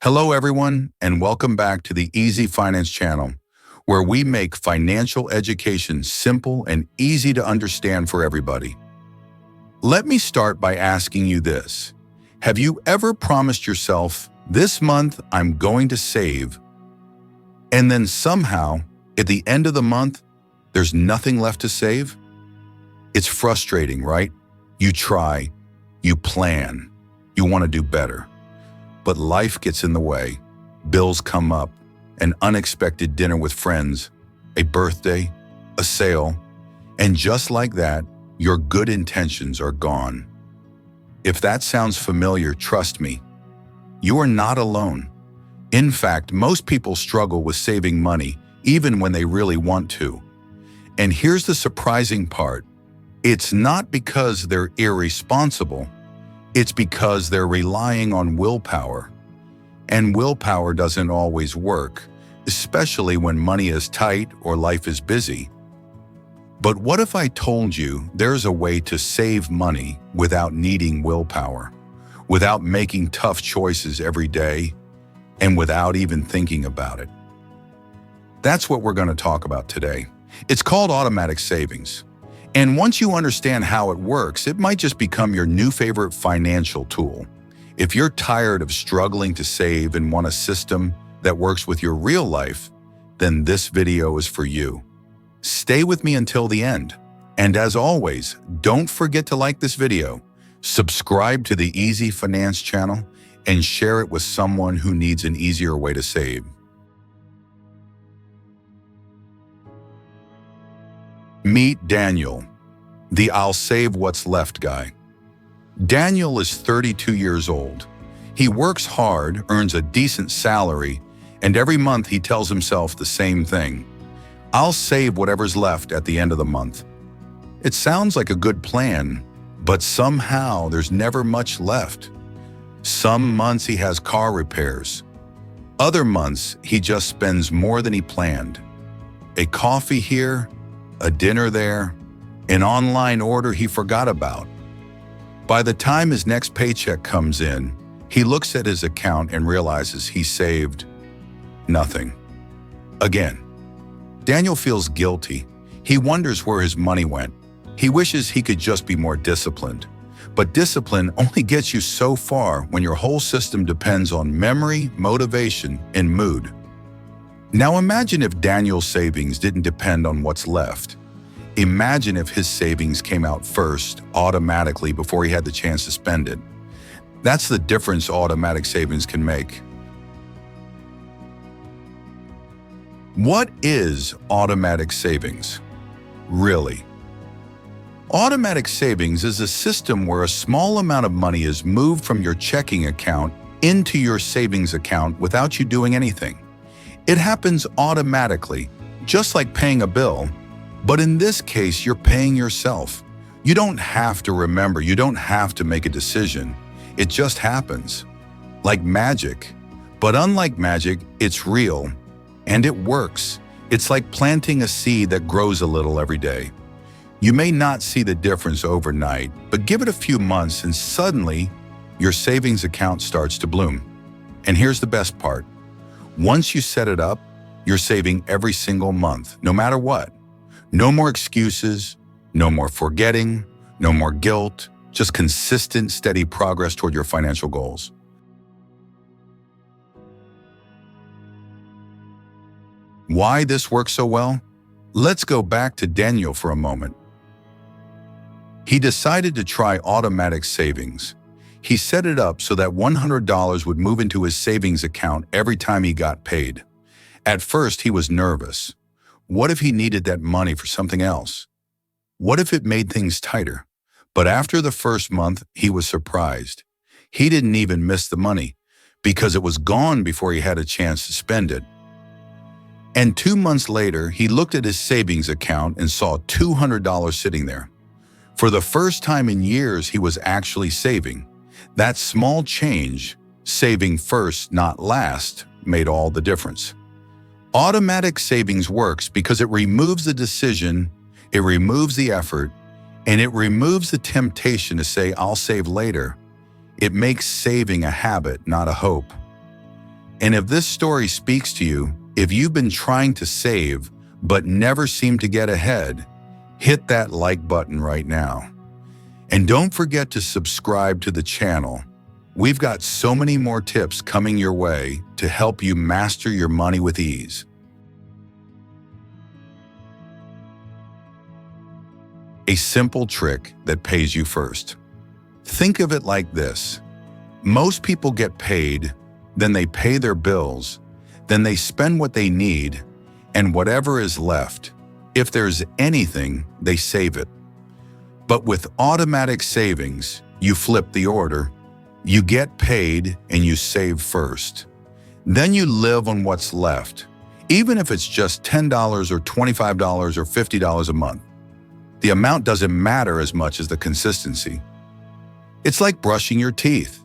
Hello, everyone, and welcome back to the Easy Finance channel, where we make financial education simple and easy to understand for everybody. Let me start by asking you this. Have you ever promised yourself, this month I'm going to save, and then somehow, at the end of the month, there's nothing left to save? It's frustrating, right? You try, you plan, you want to do better. But life gets in the way. Bills come up, an unexpected dinner with friends, a birthday, a sale, and just like that, your good intentions are gone. If that sounds familiar, trust me, you are not alone. In fact, most people struggle with saving money, even when they really want to. And here's the surprising part. It's not because they're irresponsible. It's because they're relying on willpower. And willpower doesn't always work, especially when money is tight or life is busy. But what if I told you there's a way to save money without needing willpower, without making tough choices every day, and without even thinking about it? That's what we're going to talk about today. It's called automatic savings. And once you understand how it works, it might just become your new favorite financial tool. If you're tired of struggling to save and want a system that works with your real life, then this video is for you. Stay with me until the end. And as always, don't forget to like this video, subscribe to the Easy Finance channel, and share it with someone who needs an easier way to save. Meet Daniel, the I'll save what's left guy. Daniel is 32 years old. He works hard, earns a decent salary, and every month he tells himself the same thing. I'll save whatever's left at the end of the month. It sounds like a good plan, but somehow there's never much left. Some months he has car repairs. Other months he just spends more than he planned. A coffee here, a dinner there, an online order he forgot about. By the time his next paycheck comes in, he looks at his account and realizes he saved nothing. Again, Daniel feels guilty. He wonders where his money went. He wishes he could just be more disciplined. But discipline only gets you so far when your whole system depends on memory, motivation, and mood. Now imagine if Daniel's savings didn't depend on what's left. Imagine if his savings came out first, automatically, before he had the chance to spend it. That's the difference automatic savings can make. What is automatic savings? Really? Automatic savings is a system where a small amount of money is moved from your checking account into your savings account without you doing anything. It happens automatically, just like paying a bill, but in this case, you're paying yourself. You don't have to remember, you don't have to make a decision. It just happens. Like magic. But unlike magic, it's real, and it works. It's like planting a seed that grows a little every day. You may not see the difference overnight, but give it a few months and suddenly, your savings account starts to bloom. And here's the best part. Once you set it up, you're saving every single month, no matter what. No more excuses, no more forgetting, no more guilt, just consistent, steady progress toward your financial goals. Why this works so well? Let's go back to Daniel for a moment. He decided to try automatic savings. He set it up so that $100 would move into his savings account every time he got paid. At first, he was nervous. What if he needed that money for something else? What if it made things tighter? But after the first month, he was surprised. He didn't even miss the money because it was gone before he had a chance to spend it. And 2 months later, he looked at his savings account and saw $200 sitting there. For the first time in years, he was actually saving. That small change, saving first, not last, made all the difference. Automatic savings works because it removes the decision, it removes the effort, and it removes the temptation to say, I'll save later. It makes saving a habit, not a hope. And if this story speaks to you, if you've been trying to save but never seem to get ahead, hit that like button right now. And don't forget to subscribe to the channel. We've got so many more tips coming your way to help you master your money with ease. A simple trick that pays you first. Think of it like this. Most people get paid, then they pay their bills, then they spend what they need, and whatever is left, if there's anything, they save it. But with automatic savings, you flip the order. You get paid and you save first. Then you live on what's left, even if it's just $10 or $25 or $50 a month. The amount doesn't matter as much as the consistency. It's like brushing your teeth.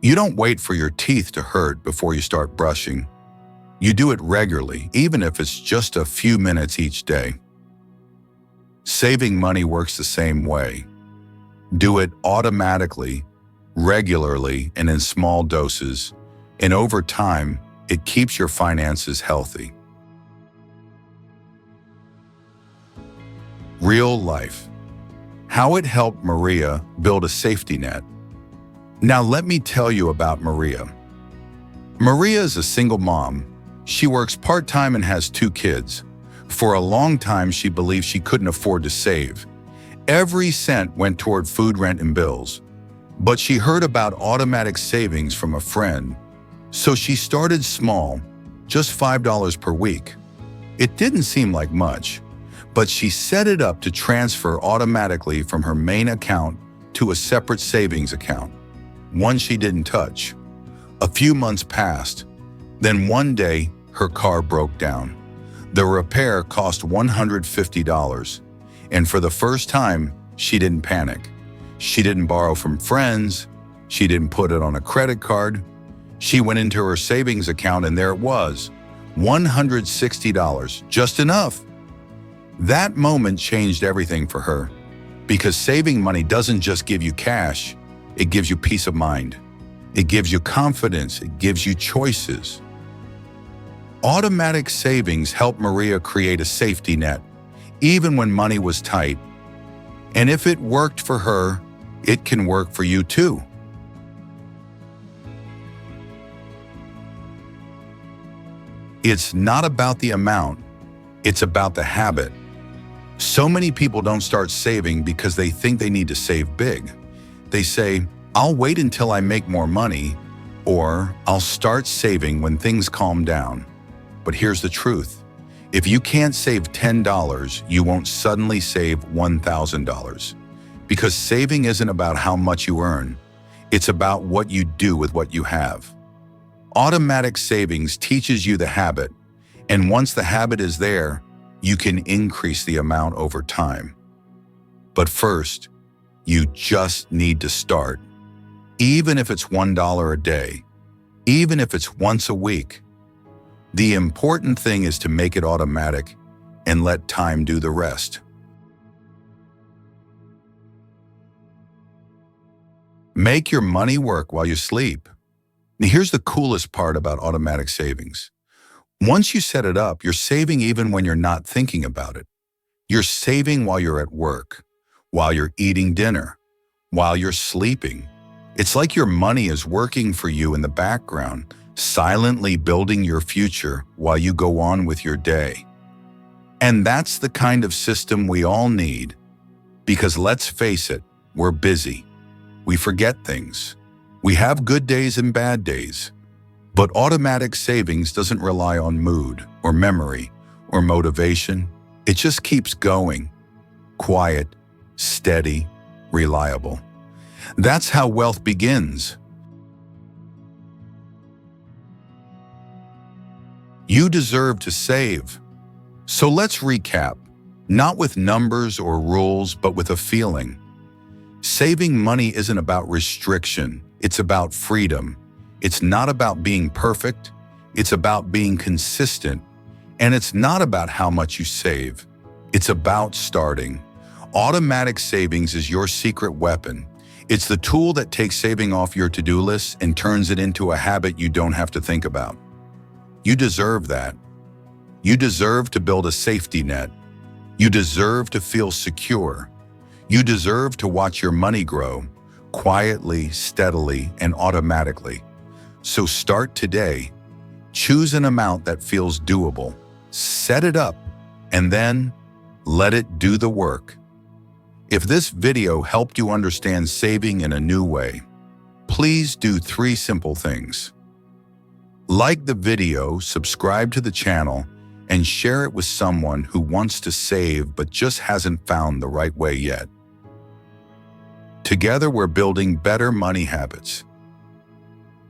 You don't wait for your teeth to hurt before you start brushing. You do it regularly, even if it's just a few minutes each day. Saving money works the same way. Do it automatically, regularly, and in small doses, and over time, it keeps your finances healthy. Real life. How it helped Maria build a safety net. Now let me tell you about Maria. Maria is a single mom. She works part-time and has 2 kids. For a long time, she believed she couldn't afford to save. Every cent went toward food, rent, and bills. But she heard about automatic savings from a friend. So she started small, just $5 per week. It didn't seem like much, but she set it up to transfer automatically from her main account to a separate savings account, one she didn't touch. A few months passed. Then one day, her car broke down. The repair cost $150, and for the first time, she didn't panic. She didn't borrow from friends. She didn't put it on a credit card. She went into her savings account and there it was, $160, just enough. That moment changed everything for her, because saving money doesn't just give you cash, it gives you peace of mind. It gives you confidence, it gives you choices. Automatic savings helped Maria create a safety net, even when money was tight. And if it worked for her, it can work for you too. It's not about the amount, it's about the habit. So many people don't start saving because they think they need to save big. They say, I'll wait until I make more money, or I'll start saving when things calm down. But here's the truth. If you can't save $10, you won't suddenly save $1,000. Because saving isn't about how much you earn. It's about what you do with what you have. Automatic savings teaches you the habit, and once the habit is there, you can increase the amount over time. But first, you just need to start. Even if it's $1 a day, even if it's once a week. The important thing is to make it automatic and let time do the rest. Make your money work while you sleep. Now, here's the coolest part about automatic savings. Once you set it up, you're saving even when you're not thinking about it. You're saving while you're at work, while you're eating dinner, while you're sleeping. It's like your money is working for you in the background, silently building your future while you go on with your day. And that's the kind of system we all need, because let's face it, we're busy. We forget things. We have good days and bad days. But automatic savings doesn't rely on mood or memory or motivation. It just keeps going. Quiet, steady, reliable. That's how wealth begins. You deserve to save. So let's recap, not with numbers or rules, but with a feeling. Saving money isn't about restriction, it's about freedom. It's not about being perfect, it's about being consistent. And it's not about how much you save, it's about starting. Automatic savings is your secret weapon. It's the tool that takes saving off your to-do list and turns it into a habit you don't have to think about. You deserve that. You deserve to build a safety net. You deserve to feel secure. You deserve to watch your money grow quietly, steadily, and automatically. So start today. Choose an amount that feels doable. Set it up, and then let it do the work. If this video helped you understand saving in a new way, please do 3 simple things. Like the video, subscribe to the channel, and share it with someone who wants to save but just hasn't found the right way yet. Together, we're building better money habits.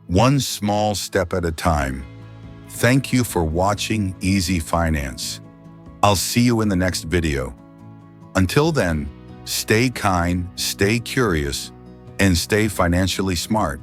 One small step at a time. Thank you for watching Easy Finance. I'll see you in the next video. Until then, stay kind, stay curious, and stay financially smart.